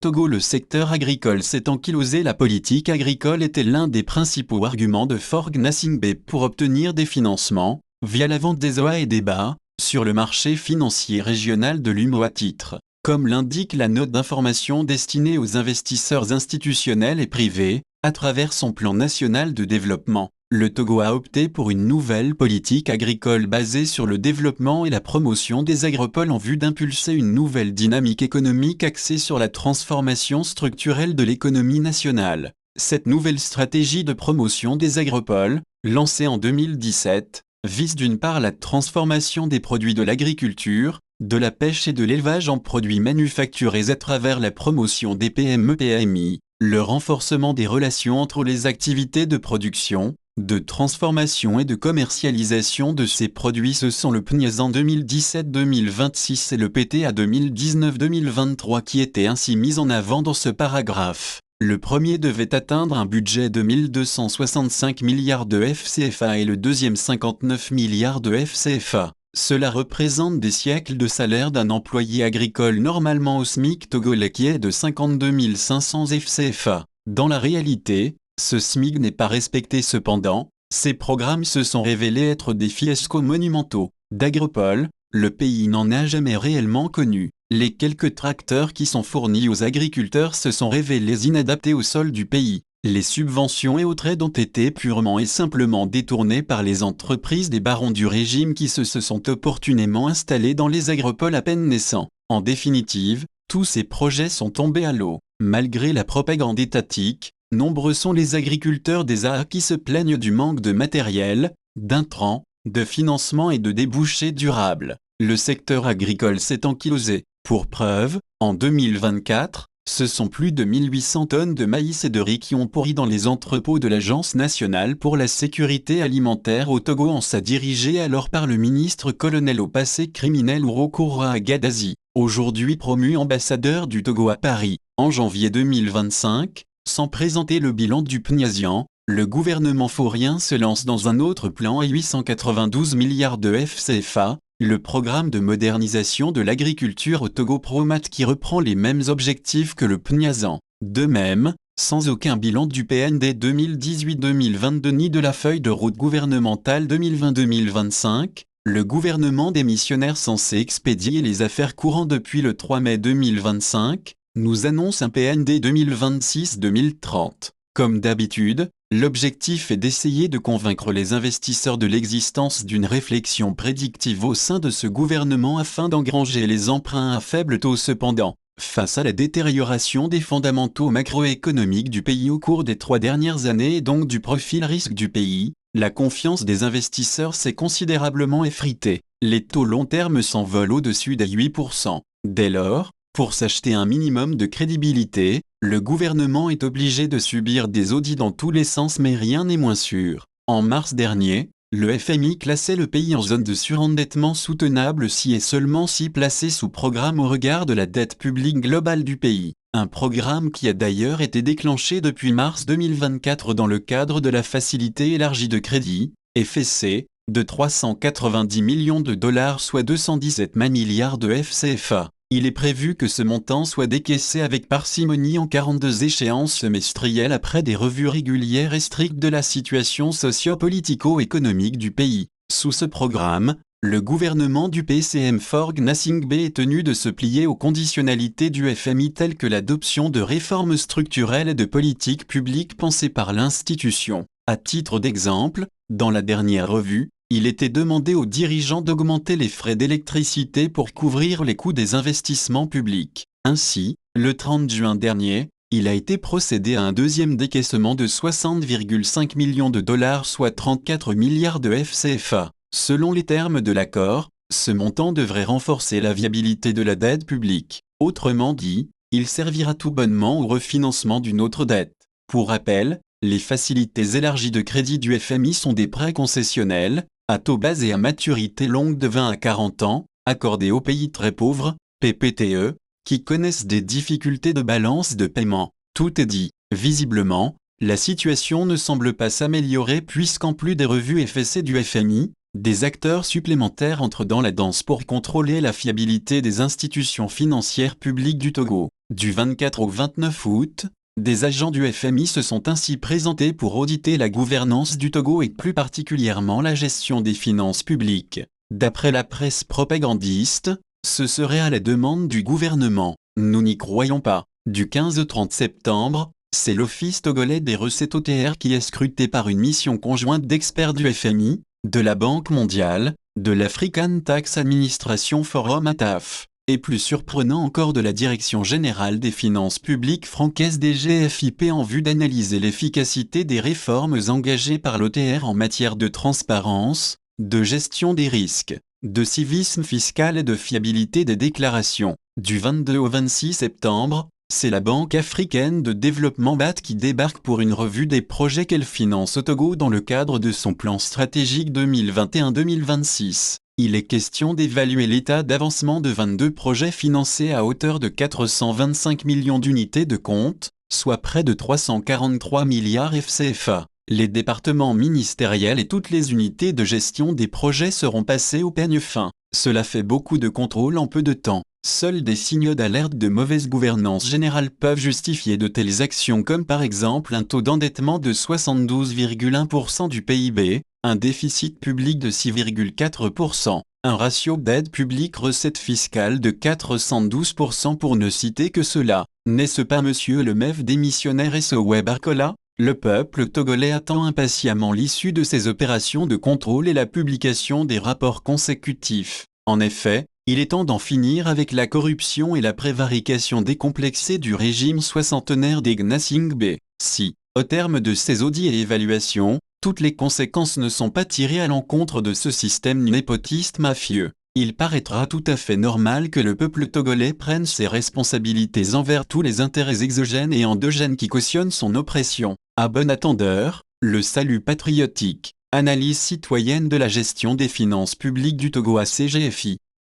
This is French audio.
Togo. Le secteur agricole s'est ankylosé. La politique agricole était l'un des principaux arguments de Faure Gnassingbé pour obtenir des financements, via la vente des OA et des BA, sur le marché financier régional de l'UMOA titre. Comme l'indique la note d'information destinée aux investisseurs institutionnels et privés, à travers son plan national de développement, le Togo a opté pour une nouvelle politique agricole basée sur le développement et la promotion des agropoles en vue d'impulser une nouvelle dynamique économique axée sur la transformation structurelle de l'économie nationale. Cette nouvelle stratégie de promotion des agropoles, lancée en 2017, vise d'une part la transformation des produits de l'agriculture, de la pêche et de l'élevage en produits manufacturés à travers la promotion des PME-PMI, le renforcement des relations entre les activités de production, de transformation et de commercialisation de ces produits. Ce sont le PNIAS 2017-2026 et le PTA 2019-2023 qui étaient ainsi mis en avant dans ce paragraphe. Le premier devait atteindre un budget de 1265 milliards de FCFA et le deuxième 59 milliards de FCFA. Cela représente des siècles de salaire d'un employé agricole normalement au SMIC togolais qui est de 52 500 FCFA. Dans la réalité, ce SMIC n'est pas respecté cependant. Ces programmes se sont révélés être des fiascos monumentaux. D'agropole, le pays n'en a jamais réellement connu. Les quelques tracteurs qui sont fournis aux agriculteurs se sont révélés inadaptés au sol du pays. Les subventions et autres aides ont été purement et simplement détournées par les entreprises des barons du régime qui se sont opportunément installés dans les agropoles à peine naissants. En définitive, tous ces projets sont tombés à l'eau. Malgré la propagande étatique, nombreux sont les agriculteurs des AA qui se plaignent du manque de matériel, d'intrants, de financement et de débouchés durables. Le secteur agricole s'est ankylosé. Pour preuve, en 2024, ce sont plus de 1800 tonnes de maïs et de riz qui ont pourri dans les entrepôts de l'Agence nationale pour la sécurité alimentaire au Togo, dirigée alors par le ministre colonel au passé criminel Ourokoura Gadazi, aujourd'hui promu ambassadeur du Togo à Paris. En janvier 2025, sans présenter le bilan du PNIASian, le gouvernement faurien se lance dans un autre plan à 892 milliards de FCFA, le programme de modernisation de l'agriculture au Togo Promat qui reprend les mêmes objectifs que le PNIASan. De même, sans aucun bilan du PND 2018-2022 ni de la feuille de route gouvernementale 2020-2025, le gouvernement démissionnaire censé expédier les affaires courantes depuis le 3 mai 2025, nous annonce un PND 2026-2030. Comme d'habitude, l'objectif est d'essayer de convaincre les investisseurs de l'existence d'une réflexion prédictive au sein de ce gouvernement afin d'engranger les emprunts à faible taux. Cependant, face à la détérioration des fondamentaux macroéconomiques du pays au cours des 3 dernières années et donc du profil risque du pays, la confiance des investisseurs s'est considérablement effritée. Les taux long terme s'envolent au-dessus des 8%. Dès lors, pour s'acheter un minimum de crédibilité, le gouvernement est obligé de subir des audits dans tous les sens, mais rien n'est moins sûr. En mars dernier, le FMI classait le pays en zone de surendettement soutenable si et seulement si placé sous programme au regard de la dette publique globale du pays. Un programme qui a d'ailleurs été déclenché depuis mars 2024 dans le cadre de la Facilité élargie de crédit, FEC, de 390 millions de dollars soit 217 milliards de FCFA. Il est prévu que ce montant soit décaissé avec parcimonie en 42 échéances semestrielles après des revues régulières et strictes de la situation socio-politico-économique du pays. Sous ce programme, le gouvernement du PCM Faure Gnassingbé est tenu de se plier aux conditionnalités du FMI telles que l'adoption de réformes structurelles et de politiques publiques pensées par l'institution. À titre d'exemple, dans la dernière revue, il était demandé aux dirigeants d'augmenter les frais d'électricité pour couvrir les coûts des investissements publics. Ainsi, le 30 juin dernier, il a été procédé à un deuxième décaissement de 60,5 millions de dollars soit 34 milliards de FCFA. Selon les termes de l'accord, ce montant devrait renforcer la viabilité de la dette publique. Autrement dit, il servira tout bonnement au refinancement d'une autre dette. Pour rappel, les facilités élargies de crédit du FMI sont des prêts concessionnels, à taux bas et à maturité longue de 20 à 40 ans, accordés aux pays très pauvres, PPTE, qui connaissent des difficultés de balance de paiement. Tout est dit. Visiblement, la situation ne semble pas s'améliorer puisqu'en plus des revues FSC du FMI, des acteurs supplémentaires entrent dans la danse pour contrôler la fiabilité des institutions financières publiques du Togo. Du 24 au 29 août, des agents du FMI se sont ainsi présentés pour auditer la gouvernance du Togo et plus particulièrement la gestion des finances publiques. D'après la presse propagandiste, ce serait à la demande du gouvernement. Nous n'y croyons pas. Du 15 au 30 septembre, c'est l'Office togolais des recettes OTR qui est scruté par une mission conjointe d'experts du FMI, de la Banque mondiale, de l'African Tax Administration Forum ATAF, et plus surprenant encore de la Direction générale des finances publiques francaise DGFiP en vue d'analyser l'efficacité des réformes engagées par l'OTR en matière de transparence, de gestion des risques, de civisme fiscal et de fiabilité des déclarations. Du 22 au 26 septembre, c'est la Banque africaine de développement BAD qui débarque pour une revue des projets qu'elle finance au Togo dans le cadre de son plan stratégique 2021-2026. Il est question d'évaluer l'état d'avancement de 22 projets financés à hauteur de 425 millions d'unités de compte, soit près de 343 milliards FCFA. Les départements ministériels et toutes les unités de gestion des projets seront passés au peigne fin. Cela fait beaucoup de contrôles en peu de temps. Seuls des signaux d'alerte de mauvaise gouvernance générale peuvent justifier de telles actions comme par exemple un taux d'endettement de 72,1% du PIB, un déficit public de 6,4%, un ratio d'aide publique recette fiscale de 412% pour ne citer que cela. N'est-ce pas monsieur le MEF démissionnaire SOE Barcola? Le peuple togolais attend impatiemment l'issue de ces opérations de contrôle et la publication des rapports consécutifs. En effet, il est temps d'en finir avec la corruption et la prévarication décomplexée du régime soixantenaire des Gnassingbé. Si, au terme de ces audits et évaluations, toutes les conséquences ne sont pas tirées à l'encontre de ce système népotiste mafieux, il paraîtra tout à fait normal que le peuple togolais prenne ses responsabilités envers tous les intérêts exogènes et endogènes qui cautionnent son oppression. À bon attendeur, le salut patriotique. Analyse citoyenne de la gestion des finances publiques du Togo à CGFI.